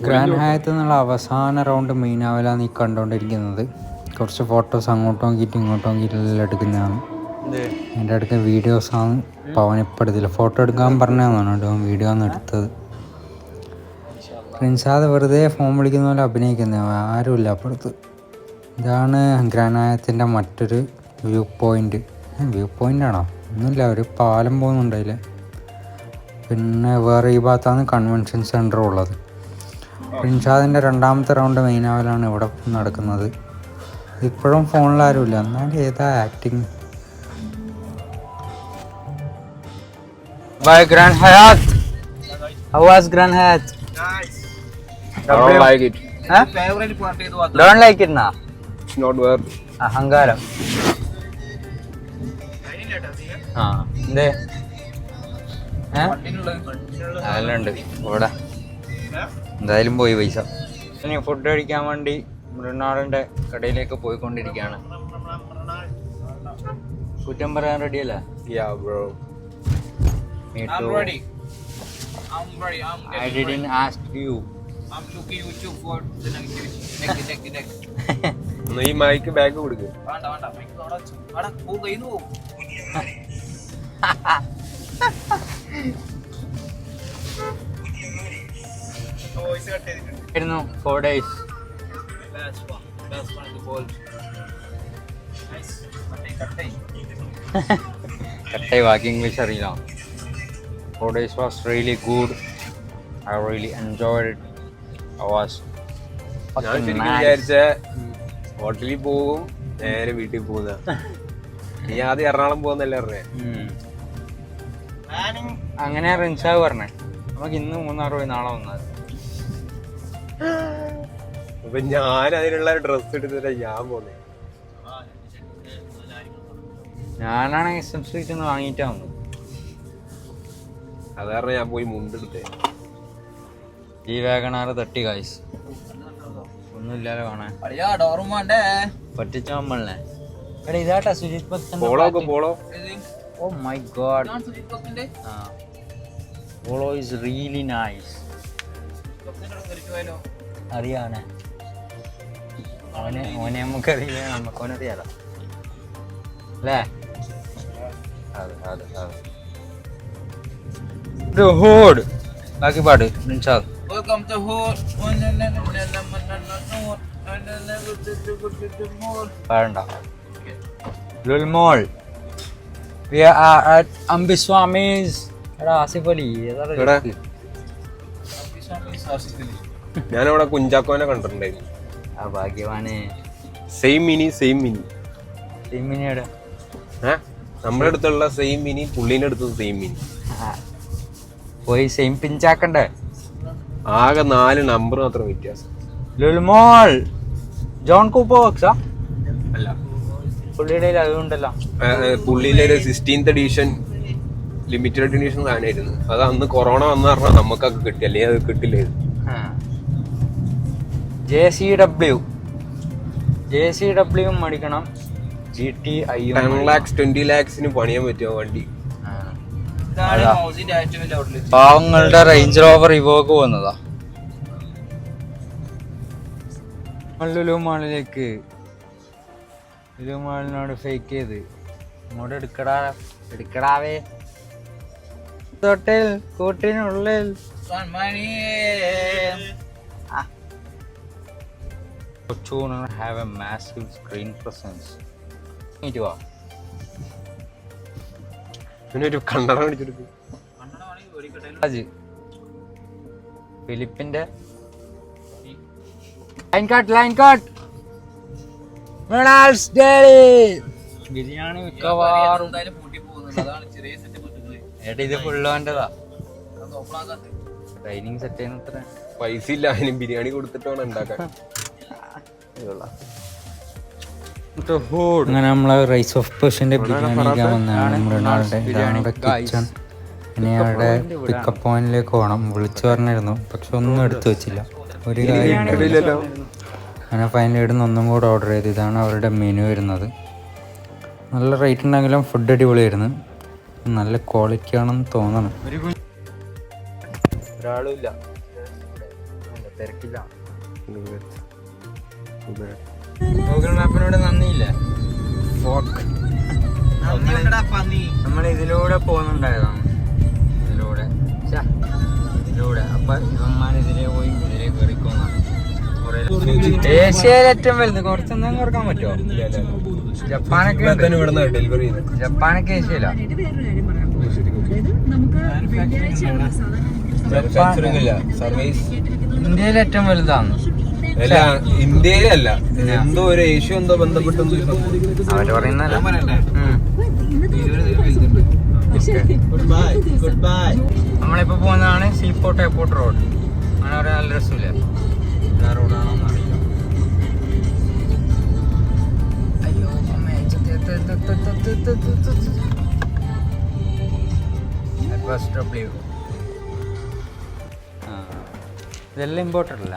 Grand Hayat എന്നുള്ള അവസാന round മീനാവലാണ് ഈ കണ്ടുകൊണ്ടിരിക്കുന്നത്. കുറച്ച് ഫോട്ടോസ് അങ്ങോട്ടും നോക്കിയിട്ട് ഇങ്ങോട്ടും നോക്കിയിട്ടെല്ലാം എടുക്കുന്നതാണ്. എൻ്റെ അടുത്ത് വീഡിയോസാണ് പവനിപ്പെടുത്തില്ല. ഫോട്ടോ എടുക്കാൻ പറഞ്ഞതാണ് കേട്ടോ വീഡിയോ ആണ് എടുത്തത്. റിൻഷാദ് വെറുതെ ഫോൺ വിളിക്കുന്ന പോലെ അഭിനയിക്കുന്നത്, ആരുമില്ല അപ്പുറത്ത്. ഇതാണ് ഗ്രാൻഡ് ഹയാത്തിൻ്റെ മറ്റൊരു വ്യൂ പോയിൻ്റാണോ ഒന്നുമില്ല, ഒരു പാലം പോകുന്നുണ്ടതിൽ. പിന്നെ വേറെ ഈ ഭാഗത്താണ് കൺവെൻഷൻ സെൻറ്റർ ഉള്ളത്. റിൻഷാദിൻ്റെ രണ്ടാമത്തെ റൗണ്ട് മെയിനാവലാണ് ഇവിടെ നടക്കുന്നത്. ഇപ്പോഴും ഫോണിൽ ആരുമില്ല, എന്നാലും ഏതാ acting. Bye Grand Hyatt. How was Grand Hyatt? Nice. I don't like it. Huh? Favorite party is what? Don't like it na? It's not worth. അഹങ്കാരം. ആ എന്തേ അതെല്ലാം ഉണ്ട് ഇവിടെ. എന്തായാലും പോയി പൈസ. ഇനി ഫുഡ് കഴിക്കാൻ വേണ്ടി മൃണാളിൻ്റെ കടയിലേക്ക് പോയിക്കൊണ്ടിരിക്കുകയാണ്. കുറ്റം പറയാൻ റെഡിയല്ലേ? Yeah, bro. Me I'm too. ready. I'm ready. I didn't ask you. I'm looking YouTube for the next. ഒന്ന് ഈ മൈക്ക് ബാക്ക് കൊടുക്ക്. വേണ്ട. അവിടെ പോവുക ഇത് പോവും. ആയിരുന്നു 4 days. Best one in the world. Nice. കട്ടേ. കട്ടായി ബാക്കി ഇംഗ്ലീഷ് അറിയില്ല. 4 days was really good. I really enjoyed it. I was ഞാൻ fucking ശരിക്കും nice. വിചാരിച്ച ഹോട്ടലിൽ പോവും നേരെ വീട്ടിൽ പോകുന്ന. നീ ആദ്യം എറണാകുളം പോകുന്നല്ലേ പറഞ്ഞേ? അങ്ങനെ റിൻഷാവ് പറഞ്ഞേ നമുക്ക് ഇന്ന് 3 പോയി നാളെ വന്നത്. അപ്പൊ ഞാൻ അതിനുള്ള ഡ്രസ് എടുത്തിട്ടാ ഞാൻ പോന്നെ. ഞാനാണ് SM സ്ട്രീറ്റ് നിന്ന് വാങ്ങിയിട്ടാ വന്നത്. അത് കാരണം ഞാൻ പോയി മുണ്ടെടുത്തേ. ഈ വേഗണാറ് തട്ടി കായ്സ് ഒന്നുമില്ലാതെ കാണാൻ പറ്റിച്ച നമ്മളെ. എടാ ഇതാട്ടാ സുജിത് ഭക്തന്റെ polo oh my god. Polo is really nice. അറിയാവനെ ഓനെ നമുക്കറിയില്ല, നമുക്കോനറിയാലോ അല്ലേ? The Hood. ബാക്കി പാട് നിൻഷാദ്. Welcome to Hood. പാടണ്ട. ലുൽമോൾ. We are at Ambiswamis. എടാ ആസിഫ് അലി എടാ. ഞാനവിടെ കുഞ്ചാക്കോനെ കണ്ടിട്ടുണ്ടായിരുന്നു. ആ ഭാഗ്യവാന്. സെയിം മിനി മിനിയുടെ നമ്മുടെ അടുത്തുള്ള സെയിം മിനി, പുള്ളീന്റെ അടുത്ത് സെയിം മിനി. പോയി സെയിം പിഞ്ചാക്കണ്ടേ? ആകെ 4 നമ്പർ മാത്രം വ്യത്യാസം. ലുൽമോൾ ജോൺ കൂപ്പോക്സാ അല്ല, പുള്ളിയുടെ അതുകൊണ്ടല്ലോ. പുള്ളിയിലെ ഒരു 16th എഡിഷൻ ലിമിറ്റഡ് എഡിഷൻ സാധനമായിരുന്നു. അത് അന്ന് കൊറോണ വന്ന പറഞ്ഞാൽ നമുക്കൊക്കെ കിട്ടി, അല്ലെങ്കിൽ അത് കിട്ടില്ലായിരുന്നു. JCW മേടിക്കണം. GTI 10 lakhs 20 lakhsന് പണിയാൻ പറ്റുമോ വണ്ടി? പാവങ്ങളുടെ റേഞ്ച് റോവർ ഇവോക്ക് വന്നതാ. ലുലുമാളിലേക്ക് ലുലുമാളിനോട് ഫേക്ക് ചെയ്ത് ഇങ്ങോട്ട് എടുക്കടാവേ. തൊട്ടിൽ കൂട്ടിനുള്ളിൽ have a massive screen presence. ഒരു കണ്ണട മേടിച്ചെടുക്കും. ഫിലിപ്പിന്റെ ലൈൻ കട്ട് ബിരിയാണി മിക്കവാറും ഏട്ടാ ഇത് ഫുള്ളോൻ്റെതാ. ഡൈനിങ് സെറ്റ് ചെയ്യുന്നത്ര പൈസ ഇല്ല, അതിന് ബിരിയാണി കൊടുത്തിട്ട് വേണം ഉണ്ടാക്കാൻ. അങ്ങനെ നമ്മൾ റൈസ് ഓഫ് പേഴ്സിൻ്റെ ബിരിയാണി കഴിക്കാൻ വന്നതാണ്. മൃണാളുടെ കിച്ചൺ. ഇനി അവിടെ പിക്കപ്പ് പോയിന്റിലേക്ക് പോകണം. വിളിച്ചു പറഞ്ഞിരുന്നു, പക്ഷെ ഒന്നും എടുത്തു വെച്ചില്ല. ഒരു കാര്യം അങ്ങനെ ഫൈനലി ഇടുന്ന ഒന്നും കൂടെ ഓർഡർ ചെയ്ത്. ഇതാണ് അവരുടെ മെനു വരുന്നത്. നല്ല റേറ്റ് ഉണ്ടെങ്കിലും ഫുഡ് അടിപൊളിയായിരുന്നു. നല്ല ക്വാളിറ്റി ആണെന്ന് തോന്നണം. ഒരാളും ഇല്ല. തിരക്കില്ല. ഗൂഗിൾ മാപ്പിനോട് നന്ദിയില്ല. നമ്മൾ ഇതിലൂടെ പോകുന്നുണ്ടായതാണ്. ഇതിലൂടെ അപ്പൊ ഇവന്മാർ ഇതിലേ പോയി ഇതിലേ കയറിക്കോന്നാണ്. ഏഷ്യയിലെ ഏറ്റവും വലുത് കുറച്ചൊന്നും കുറക്കാൻ പറ്റുമോ? ജപ്പാനൊക്കെ ജപ്പാനൊക്കെ ഏഷ്യയില. ഇന്ത്യയിൽ ഏറ്റവും വലുതാണ്. ഇന്ത്യയിലല്ല, എന്തോ ഒരു ഏഷ്യ എന്തോ ബന്ധപ്പെട്ടെന്തോ അവര് പറയുന്നല്ല. നമ്മളിപ്പോ പോകുന്നതാണ് സീപോർട്ട് എയർപോർട്ട് റോഡ്. അങ്ങനെ പറയാൻ നല്ല രസമില്ല. എല്ലാ റോഡാണോന്ന് അറിയില്ല. അയ്യോ ഇതെല്ലാം ഇമ്പോർട്ടൻ്റ് അല്ല.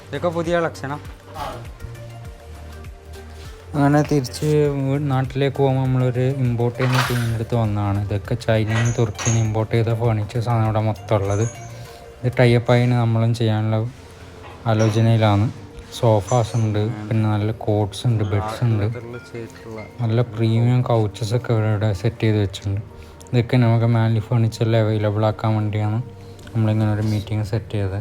ഇതൊക്കെ പുതിയ കളക്ഷനാ. അങ്ങനെ തിരിച്ച് നാട്ടിലേക്ക് പോകുമ്പോൾ നമ്മളൊരു ഇമ്പോർട്ട് ചെയ്യുന്ന ടീമിൻ്റെ അടുത്ത് വന്നതാണ്. ഇതൊക്കെ ചൈനയിൽ നിന്ന് തുർക്കിയിൽ നിന്ന് ഇമ്പോർട്ട് ചെയ്ത ഫേർണിച്ചേഴ്സാണ് ഇവിടെ മൊത്തം ഉള്ളത്. ഇത് ടൈപ്പായിന് നമ്മളും ചെയ്യാനുള്ള ആലോചനയിലാണ്. സോഫാസ് ഉണ്ട്, പിന്നെ നല്ല കോട്ട്സ് ഉണ്ട്, ബെഡ്സ് ഉണ്ട്, നല്ല പ്രീമിയം കൗച്ചസൊക്കെ ഇവിടെ സെറ്റ് ചെയ്ത് വെച്ചിട്ടുണ്ട്. ഇതൊക്കെ നമുക്ക് മാലി ഫേർണിച്ചറിൽ അവൈലബിൾ ആക്കാൻ വേണ്ടിയാണ് നമ്മളിങ്ങനെ ഒരു മീറ്റിംഗ് സെറ്റ് ചെയ്തത്.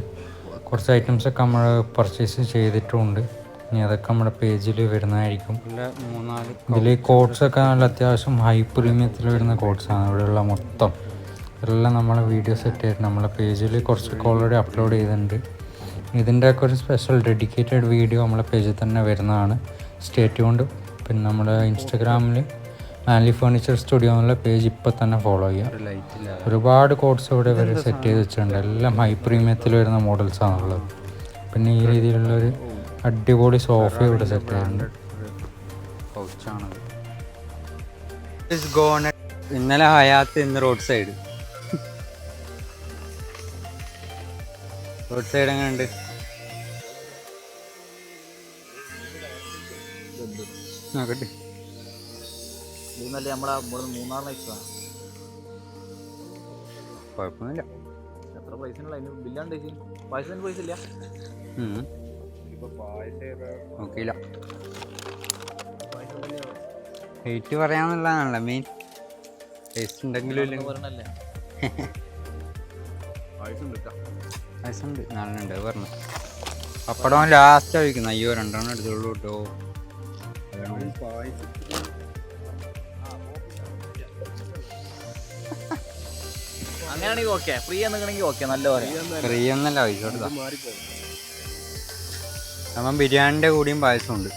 കുറച്ച് ഐറ്റംസൊക്കെ നമ്മൾ പർച്ചേസ് ചെയ്തിട്ടുമുണ്ട്. ഇനി അതൊക്കെ നമ്മുടെ പേജിൽ വരുന്നതായിരിക്കും. ഇതിൽ കോട്ട്സൊക്കെ നല്ല അത്യാവശ്യം ഹൈ പ്രീമിയത്തിൽ വരുന്ന കോട്ട്സാണ് ഇവിടെയുള്ള മൊത്തം. എല്ലാം നമ്മളെ വീഡിയോ സെറ്റ് ചെയ്തിട്ട് നമ്മളെ പേജിൽ കുറച്ചൊക്കെ ഓൾറെഡി അപ്ലോഡ് ചെയ്തിട്ടുണ്ട്. ഇതിൻ്റെയൊക്കെ ഒരു സ്പെഷ്യൽ ഡെഡിക്കേറ്റഡ് വീഡിയോ നമ്മളെ പേജിൽ തന്നെ വരുന്നതാണ്. Stay tuned. പിന്നെ നമ്മുടെ ഇൻസ്റ്റഗ്രാമിൽ മാലി ഫേർണിച്ചർ സ്റ്റുഡിയോ എന്നുള്ള പേജ് ഇപ്പോൾ തന്നെ ഫോളോ ചെയ്യാം. ഒരുപാട് കോട്ട്സ് ഇവിടെ ഇവർ സെറ്റ് ചെയ്ത് വെച്ചിട്ടുണ്ട്. എല്ലാം ഹൈ പ്രീമിയത്തിൽ വരുന്ന മോഡൽസാണുള്ളത്. പിന്നെ ഈ രീതിയിലുള്ളൊരു അടിപൊളി സോഫ ഇവിടെ സെറ്റ് ചെയ്തിട്ടുണ്ട്. ഇന്നലെ ഹയാത്ത്, ഇന്ന് റോഡ് സൈഡ്. റോഡ് സൈഡ് എങ്ങനെയുണ്ട്? നോക്കട്ടെ. കുഴപ്പമൊന്നുമില്ല. എത്ര പൈസ ബില്ലാണ്ട് പൈസ ഇല്ല. നോക്കിയില്ല. Hate പറയാന്നുള്ളതാണല്ലോ main. ടേസ്റ്റ് ഉണ്ടെങ്കിലും ഇല്ലെങ്കിൽ വയസ്സുണ്ട്. നാളിനുണ്ട് പറഞ്ഞു. പപ്പടം ലാസ്റ്റ് കഴിക്കുന്നു. അയ്യോ 2 എടുത്തുള്ളൂ കേട്ടോ. അങ്ങനെയാണെങ്കിൽ ഓക്കെ. ഫ്രീ എന്നെങ്കിൽ ഓക്കെ. നല്ല ഫ്രീ ഒന്നല്ല, പൈസ കൊടുത്താ. അപ്പം ബിരിയാണിൻ്റെ കൂടിയും പായസമുണ്ട്.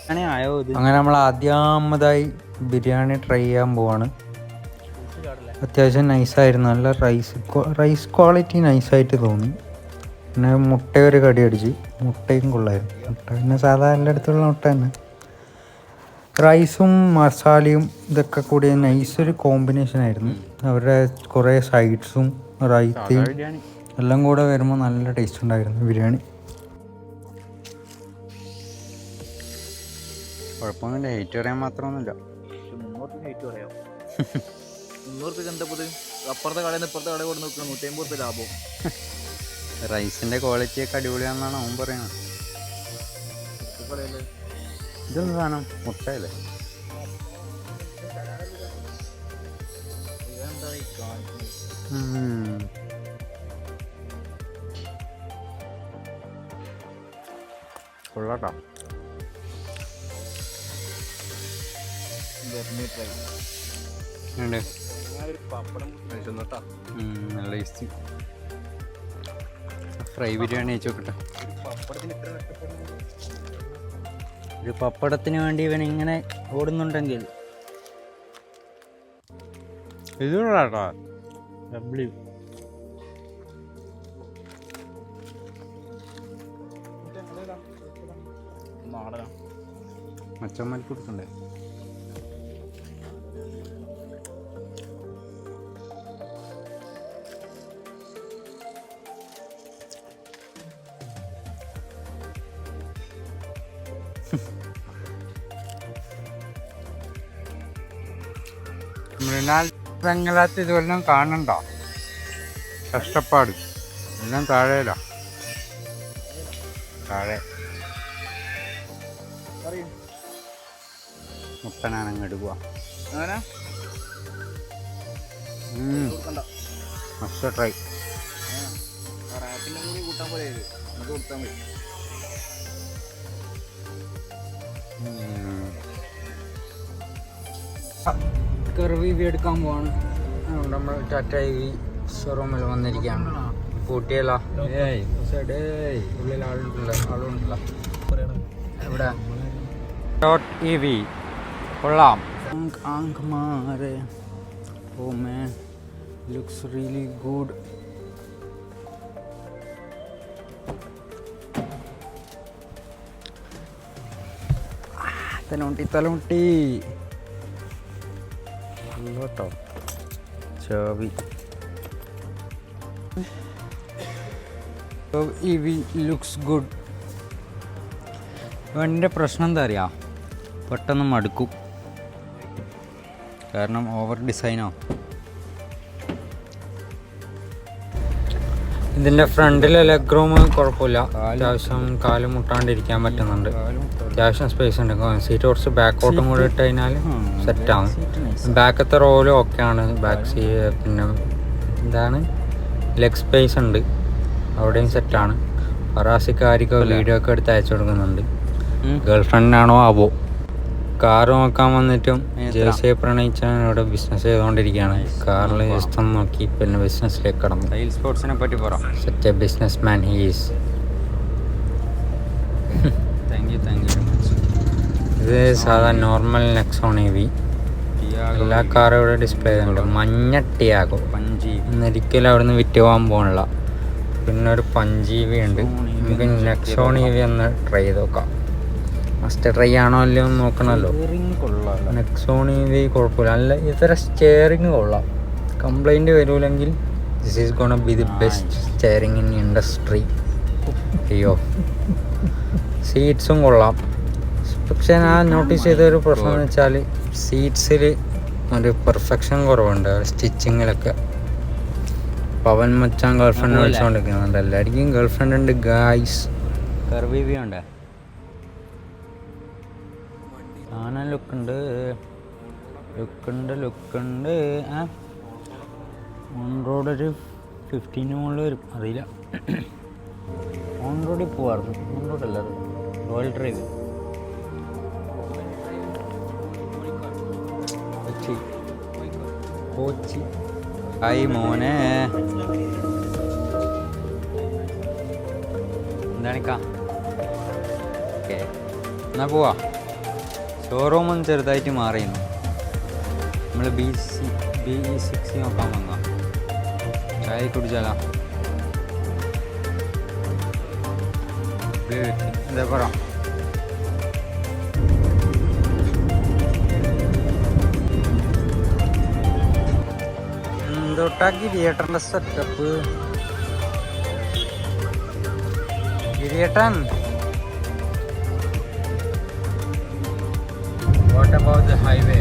അങ്ങനെ നമ്മൾ ആദ്യമാമതായി ബിരിയാണി ട്രൈ ചെയ്യാൻ പോവാണ്. അത്യാവശ്യം നൈസായിരുന്നു. നല്ല റൈസ് ക്വാളിറ്റി നൈസായിട്ട് തോന്നി. പിന്നെ മുട്ട ഒരു കടി അടിച്ച്. മുട്ടയും കൊള്ളായിരുന്നു. മുട്ട പിന്നെ സാധാരണ എല്ലായിടത്തുള്ള മുട്ട തന്നെ. റൈസും മസാലയും ഇതൊക്കെ കൂടി നൈസൊരു കോമ്പിനേഷൻ ആയിരുന്നു. അവരുടെ കുറേ സൈഡ്സും റൈത്തയും എല്ലാം കൂടെ വരുമ്പോൾ നല്ല ടേസ്റ്റ് ഉണ്ടായിരുന്നു ബിരിയാണി. കുഴപ്പമൊന്നുമില്ല. ഹെയ്റ്റ് പറയാൻ മാത്രമൊന്നുമില്ല. 300 ഹെയ്റ്റ് പറയാം. 300 എന്താ പൊതു അപ്പുറത്തെ കടയിൽ നിന്ന് ഇപ്പുറത്തെ കടയിൽ കൊണ്ട് നോക്കുക. 150 ലാഭം. റൈസിൻ്റെ ക്വാളിറ്റിയൊക്കെ അടിപൊളിയാണെന്നാണ് അവൻ പറയുന്നത്. ഇതൊന്നും സാധനം മുട്ടയല്ലേ? കൊള്ളാട്ടോ. നല്ല ടേസ്റ്റ്. ഫ്രൈ ബിരിയാണി വെച്ച് നോക്കട്ടെ. ഒരു പപ്പടത്തിന് വേണ്ടി ഇവൻ ഇങ്ങനെ ഓടുന്നുണ്ടെങ്കിൽ ഇതുള്ളാട്ടോ ഡബ്ല്യു. മച്ചന്മാർക്ക് കൊടുക്കണ്ടേ? മൃണാൽ സംഘാത്ത് ഇതുവല്ലം കാണണ്ടോ? കഷ്ടപ്പാട് എല്ലാം താഴെയല്ല താഴെ മുട്ടനാണങ്ങ് എടുക്കുക അങ്ങനെ മസ്റ്റ് ട്രൈ റാപ്പിൻ്റെ കൂടി കൂട്ടാൻ പോലെ നമുക്ക് കൊടുത്താൽ മതി. കർവി എടുക്കാൻ പോവാണ്. നമ്മൾ ടാറ്റ ഷോറൂമിൽ വന്നിരിക്കുകയാണ്. പൂട്ടിയല്ല ഉള്ളിൽ ആളുണ്ടല്ലോ ഇവിടെ. EV കൊള്ളാം. Oh man, looks really good. തലമുട്ടി കേട്ടോ ചെവി. EV looks good. വണ്ടിൻ്റെ പ്രശ്നം എന്താ അറിയാ, പെട്ടെന്ന് മടുക്കും. കാരണം ഓവർ ഡിസൈനോ. ഇതിൻ്റെ ഫ്രണ്ടിലെ ലെഗ് റൂം കുഴപ്പമില്ല, അത്യാവശ്യം കാല് മുട്ടാണ്ടിരിക്കാൻ പറ്റുന്നുണ്ട്. അത്യാവശ്യം സ്പേസ് ഉണ്ട്. സീറ്റ് കുറച്ച് ബാക്കോട്ടും കൂടെ ഇട്ട് കഴിഞ്ഞാൽ സെറ്റാണ്. ബാക്കത്തെ റോലും ഓക്കെയാണ്. ബാക്ക് പിന്നെ എന്താണ് ലെഗ് സ്പേസ് ഉണ്ട്, അവിടെയും സെറ്റാണ്. ഫറാസിക്കാരിക്കോ വീഡിയോ ഒക്കെ എടുത്ത് അയച്ചു കൊടുക്കുന്നുണ്ട്. ഗേൾ ഫ്രണ്ടിനാണോ ആവോ. കാറ് നോക്കാൻ വന്നിട്ടും ജേഴ്സിയെ പ്രണയിച്ചാണ് ഇവിടെ ബിസിനസ് ചെയ്തുകൊണ്ടിരിക്കുകയാണ്. കാറിൽ ഇഷ്ടം നോക്കി പിന്നെ ബിസിനസ്സിലേക്ക് കടന്നു. റെയിൽ സ്പോർട്സിനെ പറ്റി പറയാം. Set A business man he's. Thank you very much. ഇത് സാധാ നോർമൽ നെക്സോൺ EV. എല്ലാ കാറും ഇവിടെ ഡിസ്പ്ലേ ചെയ്യുന്നുണ്ട്. മഞ്ഞ ടിയാഗോ ഒരിക്കലും അവിടെ നിന്ന് വിറ്റ് പോകാൻ പോകണില്ല. പിന്നെ ഒരു 5 EV ഉണ്ട്. നമുക്ക് നെക്സോൺ EV ഒന്ന് ട്രൈ ചെയ്ത് നോക്കാം. മസ്റ്റ് ട്രൈ ആണോ അല്ലയോ എന്ന് നോക്കണമല്ലോ. നെക്സോൺ EV കുഴപ്പമില്ല, നല്ല ഇതര സ്റ്റിയറിങ് കൊള്ളാം. കംപ്ലൈൻറ്റ് വരൂലെങ്കിൽ this is gonna be the best steering in industry. അയ്യോ, സീറ്റ്സും കൊള്ളാം. പക്ഷേ ഞാൻ നോട്ടീസ് ചെയ്തൊരു പ്രശ്നം എന്ന് വെച്ചാൽ സീറ്റ്സിൽ ഒരു പെർഫെക്ഷൻ കുറവുണ്ട് സ്റ്റിച്ചിങ്ങിലൊക്കെ. പവൻ മച്ചാൻ ഗേൾ ഫ്രണ്ട് വിളിച്ചുകൊണ്ടിരിക്കുന്നുണ്ട്. എല്ലാവർക്കും ഗേൾ ഫ്രണ്ട് ഉണ്ട് ഗായ്സ്. കർവി ഉണ്ട്, കാണാൻ ലുക്കുണ്ട്. ഓൺ റോഡ് ഒരു 15 മുകളിൽ വരും, അറിയില്ല. ഓൺ റോഡിൽ പോവാറുണ്ട്. ഓൺ റോഡല്ല, റോയൽ ഡ്രൈവ്. കൊച്ചി. ഹായ് മോനെ, എന്താണിക്കാ? ഓക്കെ, എന്നാ പോവാ. ഷോറൂമും ചെറുതായിട്ട് മാറിയിരുന്നു. നമ്മൾ BE60 നോക്കാൻ വന്ന ചായ കുടിച്ചാലോ. എന്താ പറ, എന്തൊട്ടാക്കി തിയേറ്ററിൻ്റെ setup. ഗിരിയേട്ടൻ, what about the highway?